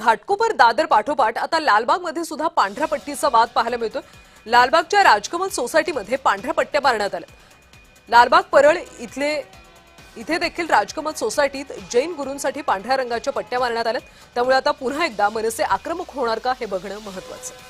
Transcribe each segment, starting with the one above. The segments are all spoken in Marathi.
घाटकोपर दादर पाठोपाठ आता लालबागमध्ये सुद्धा पांढऱ्या पट्टीचा वाद पाहायला मिळतोय। लालबागच्या राजकमल सोसायटीमध्ये पांढऱ्या पट्ट्या मारण्यात आल्या। लालबाग परळ इथे देखील राजकमल सोसायटीत जैन गुरूंसाठी पांढऱ्या रंगाच्या पट्ट्या मारण्यात आल्या। त्यामुळे आता पुन्हा एकदा मनसे आक्रमक होणार का हे बघणं महत्त्वाचं आहे।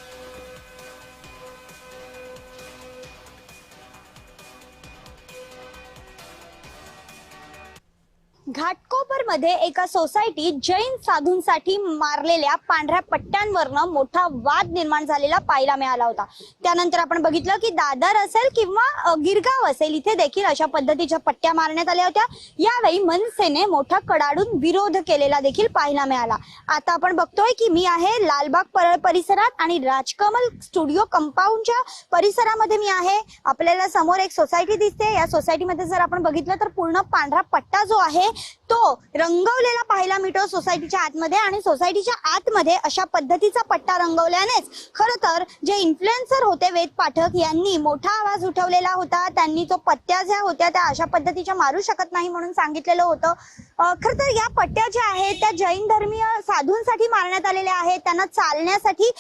घाटकोपर मध्ये एका सोसायटीत जैन साधूंसाठी मारलेल्या पांढऱ्या पट्ट्यांवरनं मोठा वाद निर्माण झालेला पाहायला मिळाला होता। त्यानंतर आपण बघितलं की दादर असेल किंवा गिरगाव असेल इथे देखील अशा पद्धतीच्या पट्ट्या मारण्यात आल्या होत्या। यावेळी मनसेने मोठा कडाडून विरोध केलेला देखील पाहायला मिळाला। आता आपण बघतोय की मी आहे लालबाग परळ परिसरात आणि राजकमल स्टुडिओ कंपाऊंडच्या परिसरामध्ये मी आहे। आपल्याला समोर एक सोसायटी दिसते। या सोसायटीमध्ये जर आपण बघितलं तर पूर्ण पांढरा पट्टा जो आहे तो रंगवलेला पाहायला मिळतो सोसायटीच्या आतमध्ये। आणि सोसायटीच्या आतमध्ये अशा पद्धतीचा पट्टा रंगवल्यानेच खरं तर जे इन्फ्लुएन्सर होते वेद पाठक यांनी मोठा आवाज उठवलेला होता। त्यांनी तो पट्ट्या ज्या होत्या त्या अशा पद्धतीच्या मारू शकत नाही म्हणून सांगितलेलं होतं। खरं तर या पट्ट्या ज्या आहेत त्या जैन धर्मीय साधूंसाठी मारण्यात आलेल्या आहेत। त्यांना चालण्यासाठी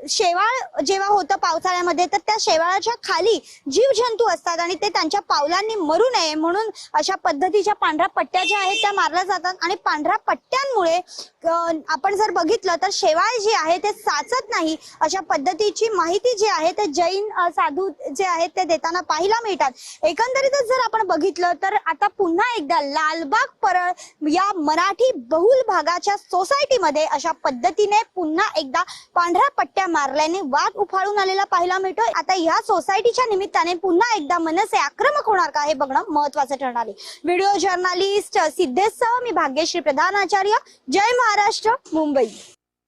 शेवाळ जेव्हा होतं पावसाळ्यामध्ये तर त्या शेवाळाच्या खाली जीवजंतू असतात आणि ते त्यांच्या पावलांनी मरू नये म्हणून अशा पद्धतीच्या पांढऱ्या पट्ट्या ज्या आहेत त्या मारल्या जातात। आणि पांढऱ्या पट्ट्यांमुळे आपण जर बघितलं तर शेवाळ जी आहे ते साचत नाही अशा पद्धतीची माहिती जी आहे ते जैन साधू जे आहेत ते देताना पाहायला मिळतात। एकंदरीतच जर आपण बघितलं तर आता पुन्हा एकदा लालबाग परळ या मराठी बहुल भागाच्या सोसायटीमध्ये अशा पद्धतीने पुन्हा एकदा पांढऱ्या पट्ट्या मारल्याने वाद उफाळून आलेला पाहायला मिळतोय। आता या सोसायटीच्या निमित्ताने पुन्हा एकदा मनसे आक्रमक होणार का हे बघणं महत्त्वाचं ठरणार आहे। व्हिडिओ जर्नलिस्ट सिद्धेशसह मी भाग्यश्री प्रधान आचार्य, जय महाराष्ट्र, मुंबई।